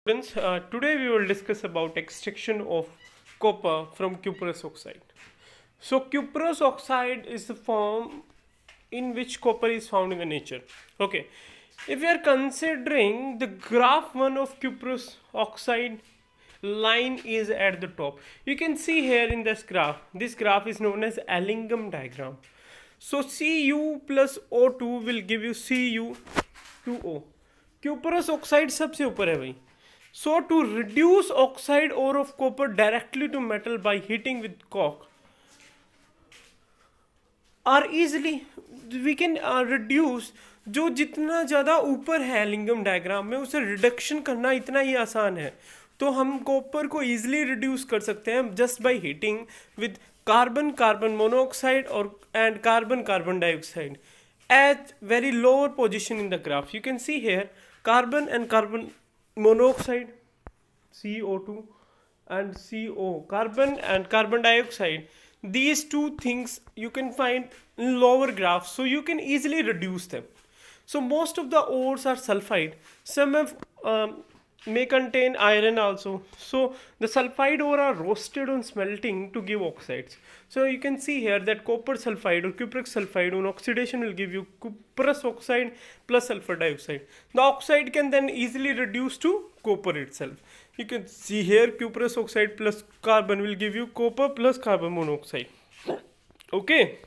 Friends, today we will discuss about extraction of copper from cuprous oxide. So cuprous oxide is the form in which copper is found in the nature. Okay, if we are considering the graph 1 of cuprous oxide, line is at the top. You can see here in this graph is known as Allingham diagram. So Cu plus O2 will give you Cu2O. Cuprous oxide सबसे ऊपर है भाई. So to reduce oxide ore of copper directly to metal by heating with coke are easily we can reduce. जो जितना ज़्यादा ऊपर है लिंगम diagram में उसे रिडक्शन करना इतना ही आसान है. तो हम कॉपर को ईजिली रिड्यूस कर सकते हैं just by heating with carbon carbon monoxide और and carbon carbon dioxide at very lower position in the graph. You can see here carbon and carbon monoxide CO2 and CO, carbon and carbon dioxide, these two things you can find in lower graphs, so you can easily reduce them. So most of the ores are sulfide. Some have may contain iron also. So the sulfide ore are roasted on smelting to give oxides. So you can see here that copper sulfide or cupric sulfide on oxidation will give you cuprous oxide plus sulfur dioxide. The oxide can then easily reduce to copper itself. You can see here cuprous oxide plus carbon will give you copper plus carbon monoxide. Okay.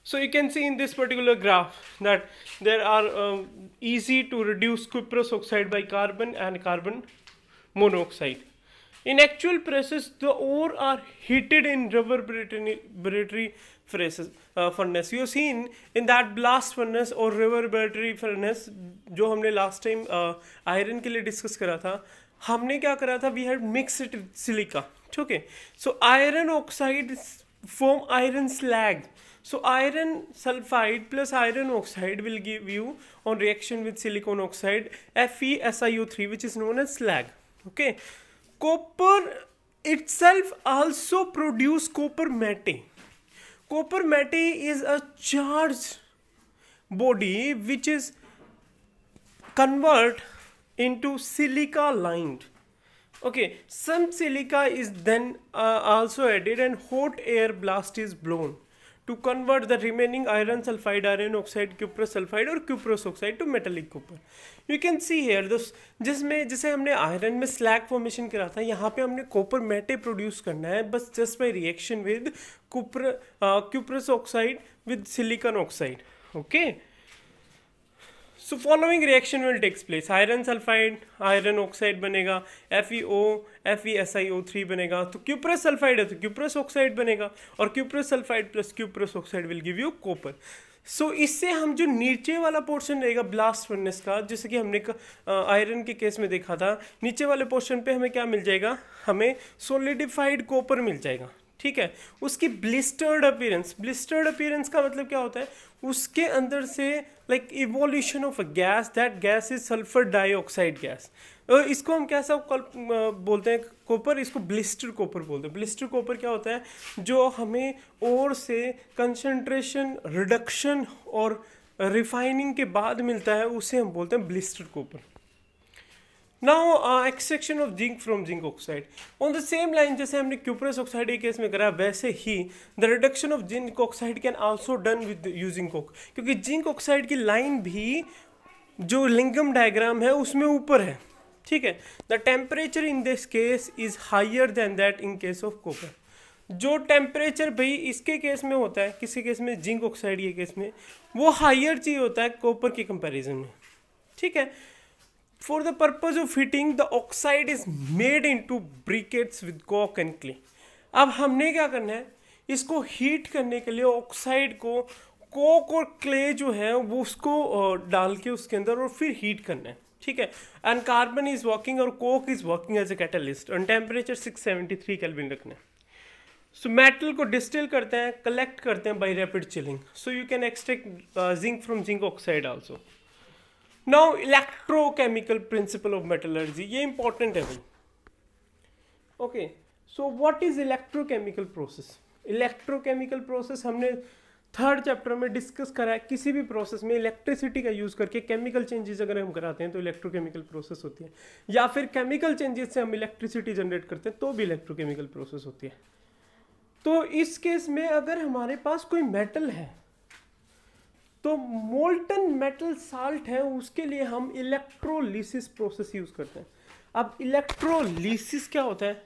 So you can see in this particular graph that there are easy to reduce cuprous oxide by carbon and carbon monoxide. In actual process, the ore are heated in reverberatory furnace. You have seen in that blast furnace or reverberatory furnace जो हमने last time iron के लिए discuss करा था, हमने क्या करा था? We had mixed silica. Okay. So iron oxide form iron slag. So iron sulfide plus iron oxide will give you on reaction with silicon oxide FeSiO3, which is known as slag. Okay. Copper itself also produce copper matte. Copper matte is a charged body which is convert into silica lined. Okay, some silica is then also added and hot air blast is blown to convert the remaining iron sulfide, iron oxide, cuprous sulfide or cuprous oxide to metallic copper. You can see here this जिसमें जैसे हमने iron में slag formation करा था, यहाँ पे हमने copper मेटे produce करना है बस just by reaction with cuprous oxide with silicon oxide. Okay. So following reaction will takes place. Iron sulfide, iron oxide बनेगा, FeO, FeSiO3 बनेगा, तो cuprous sulfide है तो cuprous oxide बनेगा और cuprous sulfide plus cuprous oxide will give you copper. So इससे हम जो नीचे वाला पोर्शन रहेगा ब्लास्ट फर्नेस का, जैसे कि हमने आयरन के केस में देखा था, नीचे वाले पोर्शन पे हमें क्या मिल जाएगा? हमें सोलिडिफाइड कॉपर मिल जाएगा. ठीक है. उसकी ब्लिस्टर्ड अपीयरेंस का मतलब क्या होता है? उसके अंदर से like evolution of a gas, that gas is sulphur dioxide gas. इसको हम कैसा बोलते हैं? कॉपर, इसको ब्लिस्टर कॉपर बोलते हैं. ब्लिस्टर कॉपर क्या होता है? जो हमें ओर से कंसंट्रेशन रिडक्शन और रिफाइनिंग के बाद मिलता है, उसे हम बोलते हैं blister copper. Now extraction of zinc from zinc oxide. On the same line जैसे हमने cuprous oxide के केस में करा, वैसे ही the reduction of zinc oxide can also done with using coke. क्योंकि zinc oxide की लाइन भी जो लिंगम डायग्राम है उसमें ऊपर है. ठीक है. The temperature in this case is higher than that in case of copper. जो टेम्परेचर भाई इसके केस में होता है, किसी केस में जिंक ऑक्साइड के केस में, वो हाइयर चाहिए होता है कॉपर के कंपैरिजन में. ठीक है. For the purpose of heating, the oxide is made into briquettes with coke and clay. अब हमने क्या करना है? इसको हीट करने के लिए ऑक्साइड को कोक और क्ले जो है वो उसको डाल के उसके अंदर और फिर हीट करना है. ठीक है. एंड कार्बन इज वर्किंग और coke is working as a catalyst और टेम्परेचर 673 केल्विन रखना है. सो मेटल को डिस्टिल करते हैं, कलेक्ट करते हैं by rapid chilling. So you can extract zinc from zinc oxide also. Now electrochemical principle of metallurgy, ये important है भाई. Okay, so what is electrochemical process? Electrochemical process हमने थर्ड चैप्टर में डिस्कस करा है किसी भी प्रोसेस में इलेक्ट्रिसिटी का यूज़ करके केमिकल चेंजेस अगर हम कराते हैं तो इलेक्ट्रोकेमिकल प्रोसेस होती है, या फिर केमिकल चेंजेस से हम इलेक्ट्रिसिटी जनरेट करते हैं तो भी इलेक्ट्रोकेमिकल प्रोसेस होती है। तो इस केस में अगर हमारे पास कोई मेटल है तो मोल्टन मेटल साल्ट है, उसके लिए हम इलेक्ट्रोलिसिस प्रोसेस यूज़ करते हैं। अब इलेक्ट्रोलिसिस क्या होता है?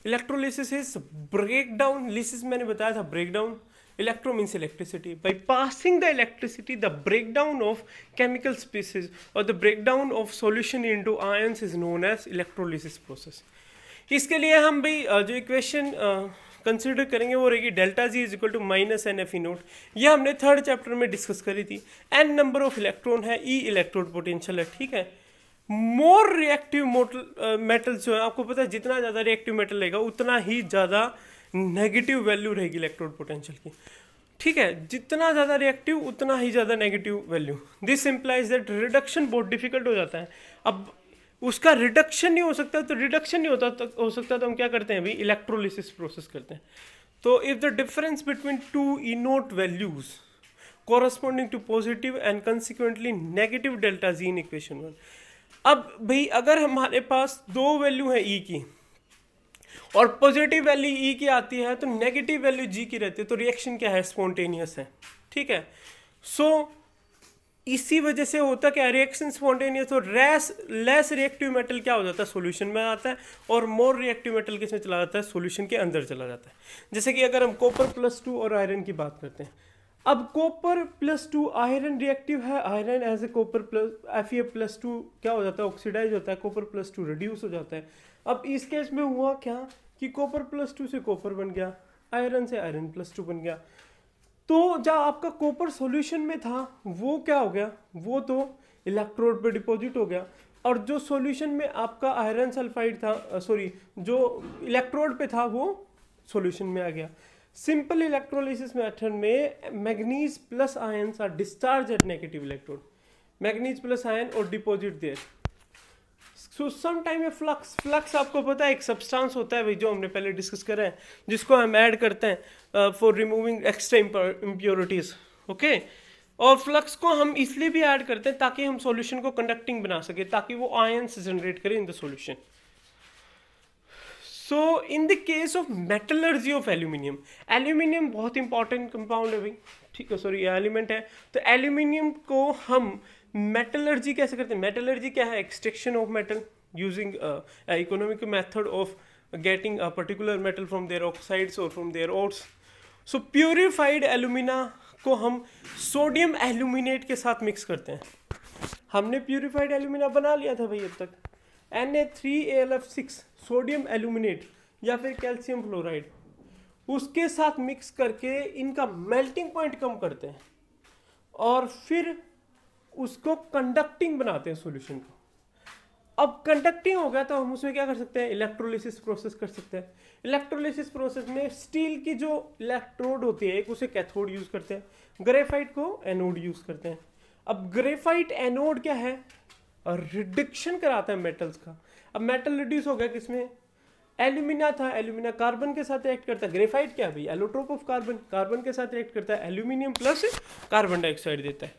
Electrolysis is break down, lysis मैंने बताया था break down, electro means electricity. By passing the electricity, the breakdown of chemical species or the breakdown of solution into ions is known as electrolysis process. इसके लिए हम भी जो equation consider करेंगे वो रहेगी delta G is equal to minus N F E naught. ये हमने थर्ड चैप्टर में डिस्कस करी थी। एन नंबर ऑफ इलेक्ट्रॉन है, ई इलेक्ट्रोड पोटेंशियल है, ठीक है। मोर रिएक्टिव मेटल जो है, आपको पता है जितना ज़्यादा रिएक्टिव मेटल रहेगा उतना ही ज़्यादा नेगेटिव वैल्यू रहेगी इलेक्ट्रोड पोटेंशियल की, ठीक है। जितना ज़्यादा रिएक्टिव उतना ही ज़्यादा negative value. This implies that reduction बहुत डिफिकल्ट हो जाता है। अब उसका रिडक्शन नहीं हो सकता, तो रिडक्शन नहीं हो सकता तो हम क्या करते हैं अभी, इलेक्ट्रोलिसिस प्रोसेस करते हैं। तो if the difference between two E naught values corresponding to positive and consequently negative delta G in equation 1। अब भाई अगर हमारे पास दो वैल्यू है ई की और पॉजिटिव वैल्यू ई की आती है तो नेगेटिव वैल्यू जी की रहती है, तो रिएक्शन क्या है, स्पॉन्टेनियस है, ठीक है। सो इसी वजह से होता क्या, रिएक्शन स्पॉन्टेनियस, और लेस रिएक्टिव मेटल क्या हो जाता है, सॉल्यूशन में आता है, और मोर रिएक्टिव मेटल किसमें चला जाता है, सॉल्यूशन के अंदर चला जाता है। जैसे कि अगर हम कॉपर +2 और आयरन की बात करते हैं, अब कॉपर +2 आयरन रिएक्टिव है, iron as a copper Fe+2 क्या हो जाता है, ऑक्सीडाइज होता है, कॉपर +2 रिड्यूस हो जाता है। अब इस केस में हुआ क्या कि कॉपर +2 से कॉपर बन गया, आयरन से आयरन +2 बन गया। तो जो आपका कॉपर सॉल्यूशन में था वो क्या हो गया, वो तो इलेक्ट्रोड पे डिपॉजिट हो गया, और जो सॉल्यूशन में आपका आयरन सल्फाइड था, जो इलेक्ट्रोड पे था वो सॉल्यूशन में आ गया। सिंपल इलेक्ट्रोलिसिस मेथड में manganese plus ions are discharge at negative electrode, manganese plus ion और deposit there. So some time flux आपको पता है एक सब्सटेंस होता है भाई, जो हमने पहले डिस्कस करा है, जिसको हम ऐड करते हैं for removing extra impurities, okay. और फ्लक्स को हम इसलिए भी ऐड करते हैं ताकि हम सॉल्यूशन को कंडक्टिंग बना सके, ताकि वो आयंस जनरेट करे in the solution. So in the case of metallurgy of aluminium, aluminium बहुत इंपॉर्टेंट कंपाउंड है भाई, ठीक है, सॉरी एलिमेंट है। तो एल्यूमिनियम को हम मेटलर्जी कैसे करते हैं, मेटलर्जी क्या है, extraction of metal using economic method of getting a particular metal from their oxides और from their ores. So purified alumina को हम सोडियम एल्यूमिनेट के साथ मिक्स करते हैं। हमने प्यूरिफाइड एल्यूमिना बना लिया था भाई अब तक, Na3AlF6 सोडियम एल्यूमिनेट या फिर कैल्शियम फ्लोराइड, उसके साथ मिक्स करके इनका मेल्टिंग पॉइंट कम करते हैं और फिर उसको कंडक्टिंग बनाते हैं सॉल्यूशन को। अब कंडक्टिंग हो गया तो हम उसमें क्या कर सकते हैं, इलेक्ट्रोलिसिस प्रोसेस कर सकते हैं। इलेक्ट्रोलिसिस प्रोसेस में स्टील की जो इलेक्ट्रोड होती है एक उसे कैथोड यूज करते हैं, ग्रेफाइट को एनोड यूज करते हैं। अब ग्रेफाइट एनोड क्या है, रिडक्शन कराता है मेटल्स का। अब मेटल रिड्यूस हो गया किसमें, एल्यूमिना था, एल्यूमिना कार्बन के साथ रिएक्ट करता है, ग्रेफाइट क्या है भाई, एलोट्रोप ऑफ कार्बन, कार्बन के साथ रिएक्ट करता है, एल्यूमिनियम प्लस कार्बन डाइऑक्साइड देता है,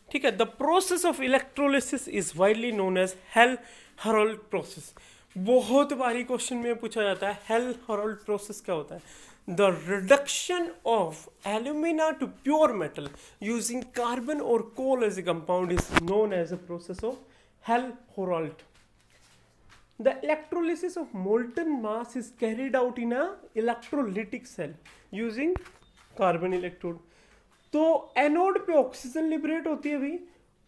ठीक है। The process of electrolysis is widely known as Hall Heroult process. बहुत बारी क्वेश्चन में पूछा जाता है हेल-हेरोल्ड प्रोसेस क्या होता है। The reduction of alumina to pure metal using carbon और coal as a compound is known as a process of Hall Heroult. The electrolysis of molten mass is carried out in a electrolytic cell using carbon electrode. तो anode पे oxygen liberate होती है भाई,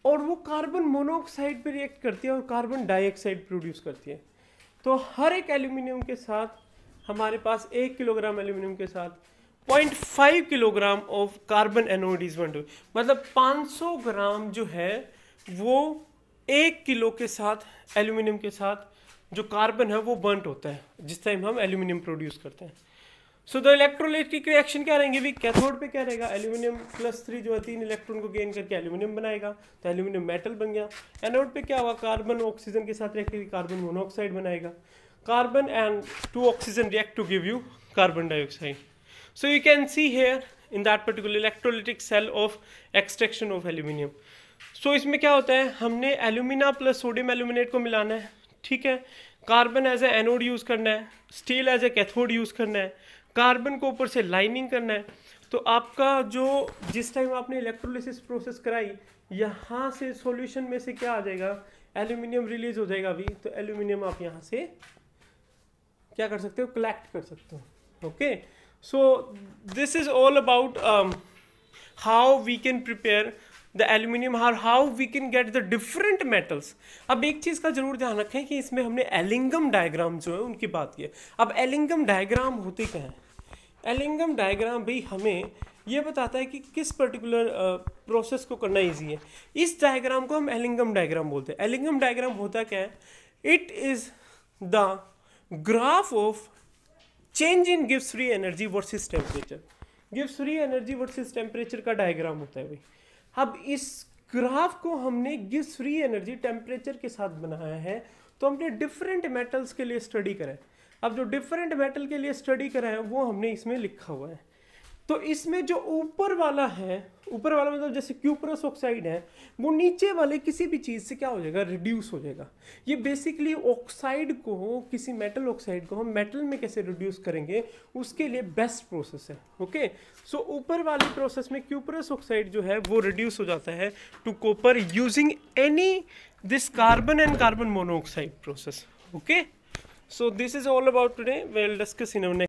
और वो carbon monoxide पे react करती है और कार्बन डाइऑक्साइड प्रोड्यूस करती है। तो हर एक एल्यूमिनियम के साथ हमारे पास 1 किलोग्राम एल्यूमिनियम के साथ 0.5 kilogram of carbon anode is burned, मतलब 500 ग्राम जो है वो 1 किलो के साथ एल्यूमिनियम के साथ जो कार्बन है वो बर्न्ट होता है जिस टाइम हम एल्यूमिनियम प्रोड्यूस करते हैं। सो द इलेक्ट्रोलाइटिक रिएक्शन क्या रहेंगे भी, कैथोड पे क्या रहेगा, एल्यूमिनियम +3 जो है 3 इलेक्ट्रॉन को गेन करके एल्यूमिनियम बनाएगा, तो एल्यूमिनियम मेटल बन गया। एनोड पे क्या हुआ, कार्बन ऑक्सीजन के साथ रिएक्ट करके कार्बन मोनोऑक्साइड बनाएगा, carbon and 2 oxygen react to give you carbon dioxide. So you can see here in that particular electrolytic cell of extraction of aluminium. So इसमें क्या होता है, हमने एल्यूमिना प्लस सोडियम एल्यूमिनेट को मिलाना है, ठीक है, carbon as a anode use करना है, steel as a cathode use करना है, कार्बन को ऊपर से लाइनिंग करना है। तो आपका जो जिस टाइम आपने इलेक्ट्रोलिसिस प्रोसेस कराई, यहाँ से सॉल्यूशन में से क्या आ जाएगा, एल्यूमिनियम रिलीज हो जाएगा अभी, तो एल्यूमिनियम आप यहाँ से क्या कर सकते हो, कलेक्ट कर सकते हो। Okay, so this is all about how we can prepare the aluminium, how we can get the different metals. अब एक चीज़ का जरूर ध्यान रखें कि इसमें हमने एलिंगम डायग्राम जो है उनकी बात की है। अब एलिंगम डायग्राम होते क्या हैं, एलिंगम डायग्राम भाई हमें ये बताता है कि किस पर्टिकुलर प्रोसेस को करना इजी है। इस डायग्राम को हम एलिंगम डायग्राम बोलते हैं। एलिंगम डायग्राम होता क्या है, it is the graph of change in gives free energy versus temperature. Gives free energy versus temperature का डायग्राम होता है भाई। अब इस ग्राफ को हमने गिव्स फ्री एनर्जी टेम्परेचर के साथ बनाया है, तो हमने डिफरेंट मेटल्स के लिए स्टडी करा है। अब जो डिफरेंट मेटल के लिए स्टडी करा है वो हमने इसमें लिखा हुआ है। तो इसमें जो ऊपर वाला है, ऊपर वाला मतलब जैसे क्यूप्रस ऑक्साइड है, वो नीचे वाले किसी भी चीज़ से क्या हो जाएगा, रिड्यूस हो जाएगा। ये बेसिकली ऑक्साइड को, किसी मेटल ऑक्साइड को हम मेटल में कैसे रिड्यूस करेंगे उसके लिए बेस्ट प्रोसेस है। ओके, सो ऊपर वाली प्रोसेस में क्यूप्रस ऑक्साइड जो है वो रिड्यूस हो जाता है to copper using any this carbon and carbon monoxide process. Okay, so this is all about today. We'll discuss in our next